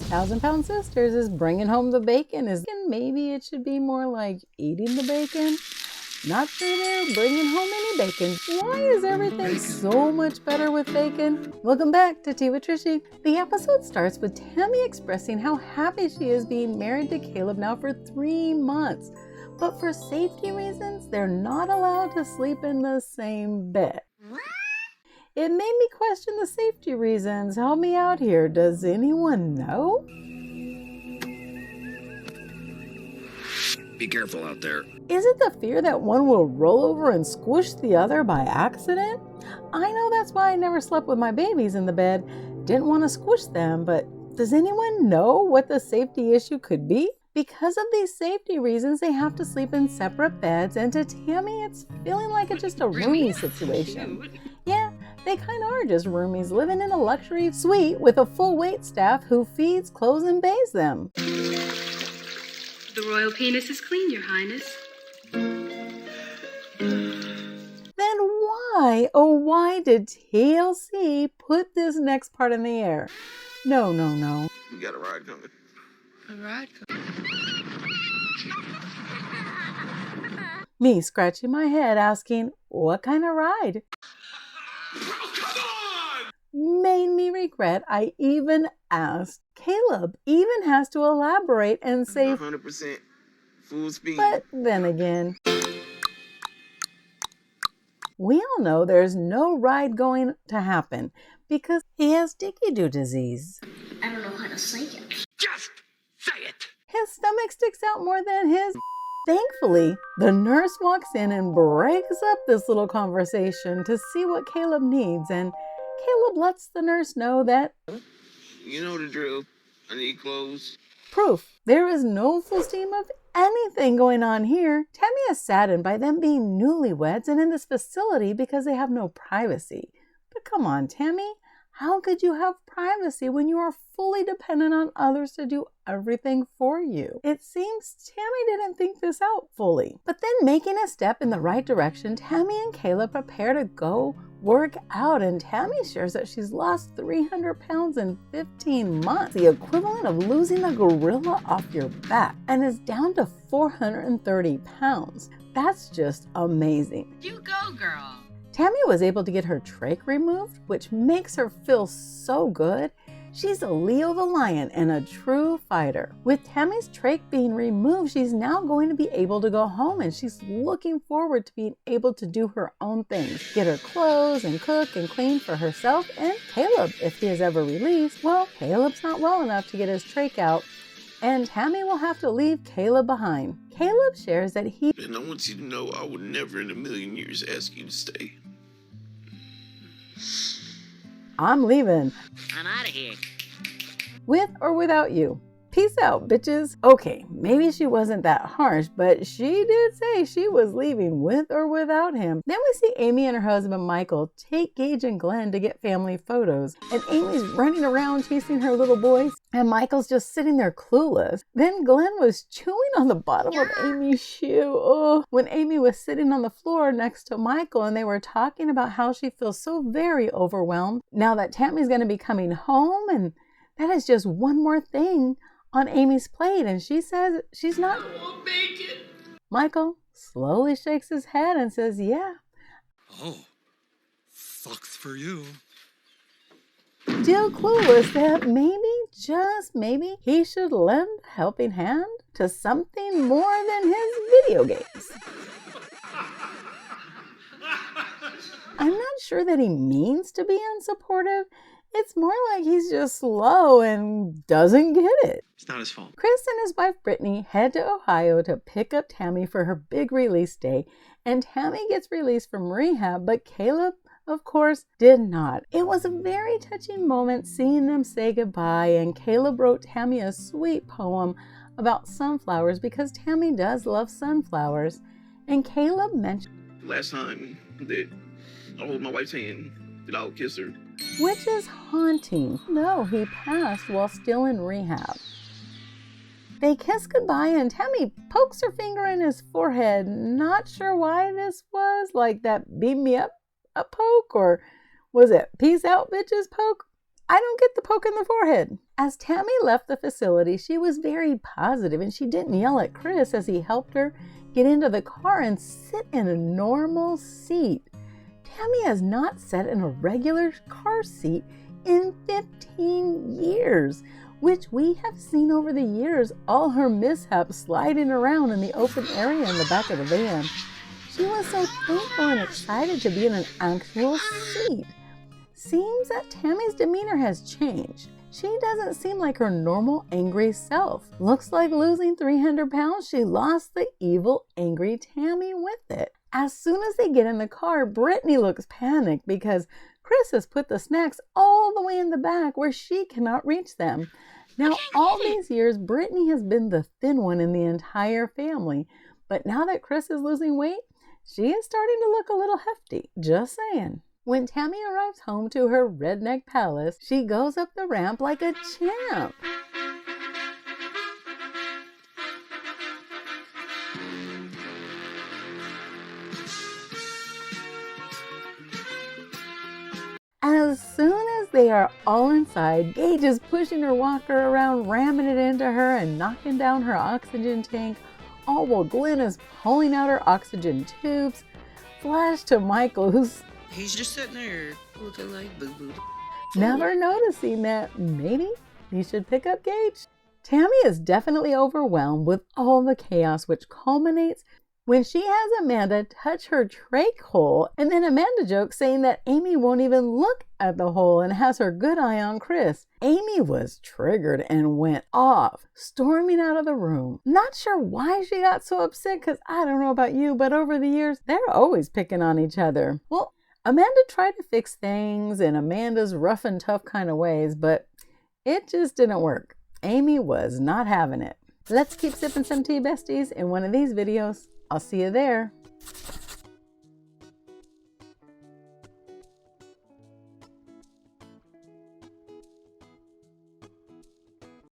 1,000-Pound Sisters is bringing home the bacon. Maybe it should be more like eating the bacon? Not sure they're bringing home any bacon. Why is everything so much better with bacon? Welcome back to Tea with Trishy. The episode starts with Tammy expressing how happy she is being married to Caleb now for 3 months. But for safety reasons, they're not allowed to sleep in the same bed. It made me question the safety reasons. Help me out here. Does anyone know? Be careful out there. Is it the fear that one will roll over and squish the other by accident? I know that's why I never slept with my babies in the bed. Didn't want to squish them, but does anyone know what the safety issue could be? Because of these safety reasons, they have to sleep in separate beds, and to Tammy, it's feeling like it's just a roomie situation. Yeah, they kind of are just roomies living in a luxury suite with a full wait staff who feeds, clothes, and bathes them. The royal penis is clean, Your Highness. Then why, oh why did TLC put this next part in the air? No. We got a ride coming. A ride coming? Me scratching my head asking, what kind of ride? Oh, come on! Made me regret I even asked. Caleb even has to elaborate and say 100% full speed. But then again, we all know there's no ride going to happen because he has dicky-doo disease. I don't know how to say it. Just say it! His stomach sticks out more than his. Thankfully, the nurse walks in and breaks up this little conversation to see what Caleb needs, and Caleb lets the nurse know that You know the drill. I need clothes. proof there is no full steam of anything going on here. Tammy is saddened by them being newlyweds and in this facility because they have no privacy. But come on, Tammy, how could you have privacy when you are fully dependent on others to do everything for you? It seems Tammy didn't think this out fully. But then making a step in the right direction, Tammy and Caleb prepare to go work out, and Tammy shares that she's lost 300 pounds in 15 months, the equivalent of losing a gorilla off your back, and is down to 430 pounds. That's just amazing. You go, girl. Tammy was able to get her trach removed, which makes her feel so good. She's a Leo the lion and a true fighter. With Tammy's trach being removed, she's now going to be able to go home, and she's looking forward to being able to do her own things. Get her clothes and cook and clean for herself and Caleb if he is ever released. Well, Caleb's not well enough to get his trach out, and Tammy will have to leave Caleb behind. Caleb shares that he... And I want you to know I would never in a million years ask you to stay. I'm leaving. I'm out of here. With or without you. Peace out, bitches. Okay, maybe she wasn't that harsh, but she did say she was leaving with or without him. Then we see Amy and her husband Michael take Gage and Glenn to get family photos, and Amy's running around chasing her little boys, and Michael's just sitting there clueless. Then Glenn was chewing on the bottom of Amy's shoe. Oh, when Amy was sitting on the floor next to Michael, and they were talking about how she feels so very overwhelmed now that Tammy's going to be coming home, and that is just one more thing on Amy's plate, and she says she's not. I won't make it. Michael slowly shakes his head and says, yeah. Oh, sucks for you. Still clueless that maybe, just maybe, he should lend a helping hand to something more than his video games. I'm not sure that he means to be unsupportive. It's more like he's just slow and doesn't get it. It's not his fault. Chris and his wife Brittany head to Ohio to pick up Tammy for her big release day, and Tammy gets released from rehab, but Caleb, of course, did not. It was a very touching moment seeing them say goodbye, and Caleb wrote Tammy a sweet poem about sunflowers because Tammy does love sunflowers, and Caleb mentioned Last time that I hold my wife's hand, that I'll kiss her. which is haunting. No, he passed while still in rehab. They kiss goodbye and Tammy pokes her finger in his forehead. Not sure why this was, like that beam me up a poke, or was it peace out bitches poke? I don't get the poke in the forehead. As Tammy left the facility, she was very positive and she didn't yell at Chris as he helped her get into the car and sit in a normal seat. Tammy has not sat in a regular car seat in 15 years, which we have seen over the years all her mishaps sliding around in the open area in the back of the van. She was so thankful and excited to be in an actual seat. Seems that Tammy's demeanor has changed. She doesn't seem like her normal angry self. Looks like losing 300 pounds, she lost the evil, angry Tammy with it. As soon as they get in the car, Brittany looks panicked because Chris has put the snacks all the way in the back where she cannot reach them. Now, all these years, Brittany has been the thin one in the entire family. But now that Chris is losing weight, she is starting to look a little hefty. Just saying. When Tammy arrives home to her redneck palace, she goes up the ramp like a champ. As soon as they are all inside, Gage is pushing her walker around, ramming it into her and knocking down her oxygen tank, all while Glenn is pulling out her oxygen tubes. Flash to Michael, who's He's just sitting there looking like boo-boo. never noticing that maybe he should pick up Gage. Tammy is definitely overwhelmed with all the chaos, which culminates when she has Amanda touch her trach hole, and then Amanda jokes saying that Amy won't even look at the hole and has her good eye on Chris. Amy was triggered and went off, storming out of the room. Not sure why she got so upset, because I don't know about you, but over the years, they're always picking on each other. Well, Amanda tried to fix things in Amanda's rough and tough kind of ways, but it just didn't work. Amy was not having it. Let's keep sipping some tea, besties. In one of these videos, I'll see you there.